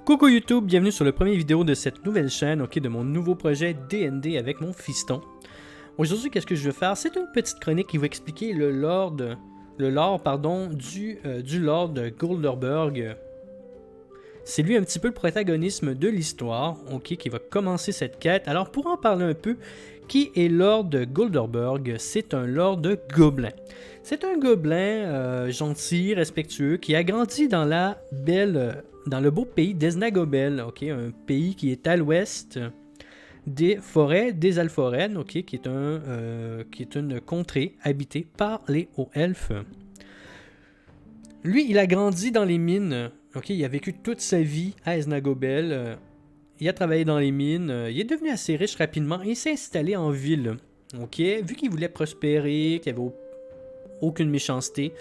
Coucou YouTube, bienvenue sur le premier vidéo de cette nouvelle chaîne, de mon nouveau projet D&D avec mon fiston. Aujourd'hui, qu'est-ce que je vais faire? C'est une petite chronique qui va expliquer le lore du Lord Goldberg. C'est lui un petit peu le protagonisme de l'histoire, qui va commencer cette quête. Alors pour en parler un peu, qui est Lord Goldberg? C'est un Lord Gobelin. C'est un gobelin gentil, respectueux, qui a grandi dans dans le beau pays d'Esnagobel, un pays qui est à l'ouest des forêts des Alforènes, qui est une contrée habitée par les hauts-elfes. Lui, il a grandi dans les mines, il a vécu toute sa vie à Esnagobel, il a travaillé dans les mines, il est devenu assez riche rapidement et il s'est installé en ville, vu qu'il voulait prospérer, qu'il n'y avait aucune méchanceté.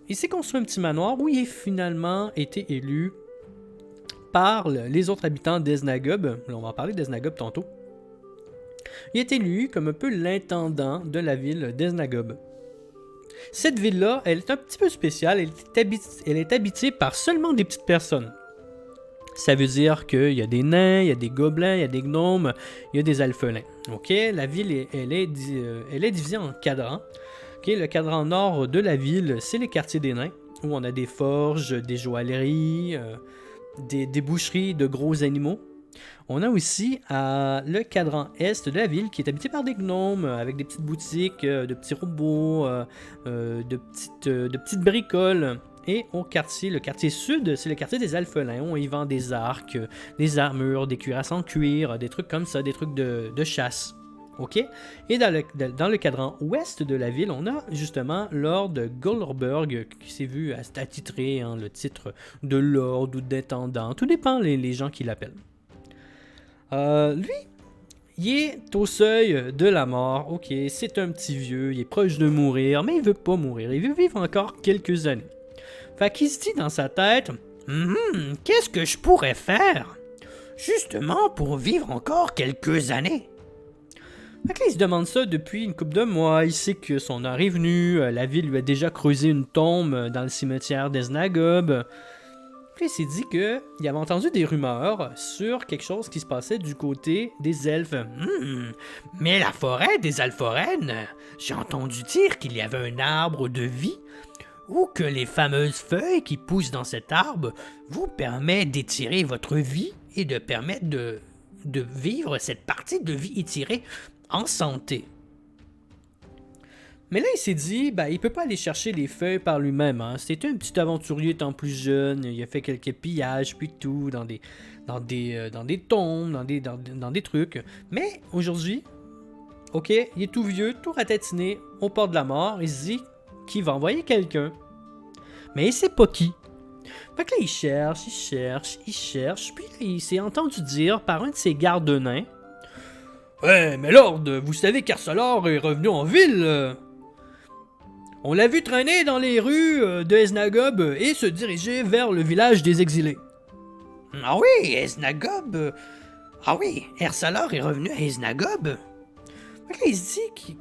Il s'est construit un petit manoir où il a finalement été élu par les autres habitants d'Esnagob. Là, on va en parler d'Esnagob tantôt. Il est élu comme un peu l'intendant de la ville d'Esnagob. Cette ville-là, elle est un petit peu spéciale. Elle est habitée par seulement des petites personnes. Ça veut dire qu'il y a des nains, il y a des gobelins, il y a des gnomes, il y a des alphelins. La ville, elle est divisée en cadrans. Le cadran nord de la ville, c'est les quartiers des nains, où on a des forges, des joailleries, des boucheries de gros animaux. On a aussi le cadran est de la ville, qui est habité par des gnomes, avec des petites boutiques, de petits robots, de petites bricoles. Et le quartier sud, c'est le quartier des alphelins, où ils vendent des arcs, des armures, des cuirasses en cuir, des trucs comme ça, des trucs de chasse. Et dans le cadran ouest de la ville, on a justement Lord Goldberg qui s'est vu attitré le titre de Lord ou d'intendant. Tout dépend les gens qui l'appellent. Lui, il est au seuil de la mort. C'est un petit vieux, il est proche de mourir, mais il veut pas mourir. Il veut vivre encore quelques années. Fait qu'il se dit dans sa tête, qu'est-ce que je pourrais faire justement pour vivre encore quelques années? Il se demande ça depuis une couple de mois. Il sait que son heure est venue. La ville lui a déjà creusé une tombe dans le cimetière d'Esnagob. Puis il s'est dit qu'il avait entendu des rumeurs sur quelque chose qui se passait du côté des elfes. Mais la forêt des Alforènes, j'ai entendu dire qu'il y avait un arbre de vie ou que les fameuses feuilles qui poussent dans cet arbre vous permettent d'étirer votre vie et de permettre de vivre cette partie de vie étirée en santé. Mais là, il s'est dit, il peut pas aller chercher les feuilles par lui-même. C'était un petit aventurier étant plus jeune. Il a fait quelques pillages puis tout dans des tombes, dans des trucs. Mais aujourd'hui, il est tout vieux, tout ratatiné, au port de la mort. Il se dit qu'il va envoyer quelqu'un. Mais il sait pas qui. Fait que là, il cherche. Puis là, il s'est entendu dire par un de ses gardes nains, ouais, mais Lord, vous savez qu'Arsalor est revenu en ville. On l'a vu traîner dans les rues de Esnagob et se diriger vers le village des exilés. Ah oui, Esnagob. Ah oui, Arsalor est revenu à Esnagob. Fait que là, il se dit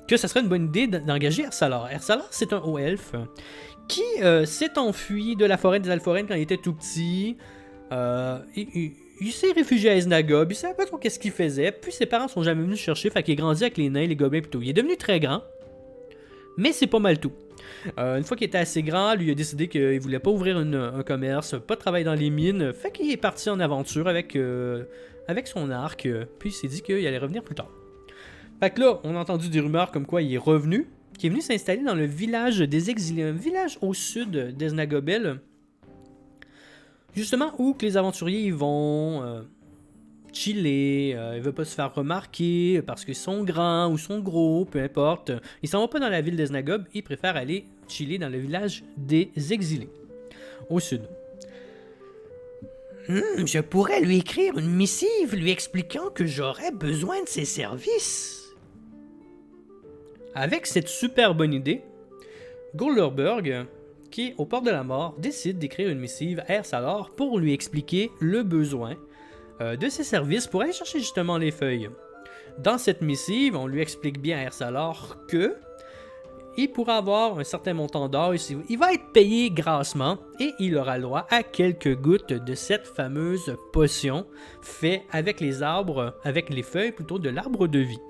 que ça serait une bonne idée d'engager Arsalor. Arsalor, c'est un haut elfe qui s'est enfui de la forêt des Alforènes quand il était tout petit. Il s'est réfugié à Esnagob, il savait pas trop qu'est-ce qu'il faisait, puis ses parents sont jamais venus le chercher, fait qu'il a grandi avec les nains, les gobelins et tout. Il est devenu très grand, mais c'est pas mal tout. Une fois qu'il était assez grand, lui il a décidé qu'il voulait pas ouvrir un commerce, pas travailler dans les mines, fait qu'il est parti en aventure avec son arc, puis il s'est dit qu'il allait revenir plus tard. Fait que là, on a entendu des rumeurs comme quoi il est revenu, qu'il est venu s'installer dans le village des exilés, un village au sud d'Esnagobel, justement où que les aventuriers ils vont chiller, ils ne veulent pas se faire remarquer parce qu'ils sont grands ou sont gros, peu importe. Ils s'en vont pas dans la ville d'Esnagob, ils préfèrent aller chiller dans le village des exilés, au sud. Je pourrais lui écrire une missive lui expliquant que j'aurais besoin de ses services. Avec cette super bonne idée, Goldberg, qui est au port de la mort, décide d'écrire une missive à Arsalor pour lui expliquer le besoin de ses services pour aller chercher justement les feuilles. Dans cette missive, on lui explique bien à Arsalor que il pourra avoir un certain montant d'or. Il va être payé grassement et il aura le droit à quelques gouttes de cette fameuse potion faite avec les arbres, avec les feuilles plutôt de l'arbre de vie.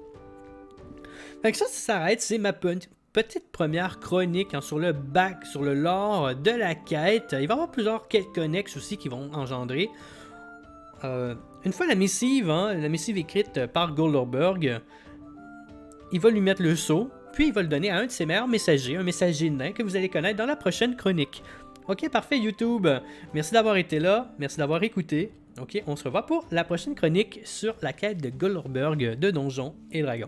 Fait que ça s'arrête, c'est ma petite première chronique sur le bac, sur le lore de la quête. Il va y avoir plusieurs quêtes connexes aussi qui vont engendrer. Une fois la missive écrite par Goldberg, il va lui mettre le sceau, puis il va le donner à un de ses meilleurs messagers, un messager nain que vous allez connaître dans la prochaine chronique. Ok, parfait YouTube, merci d'avoir été là, merci d'avoir écouté. Ok, on se revoit pour la prochaine chronique sur la quête de Goldberg de Donjons et Dragons.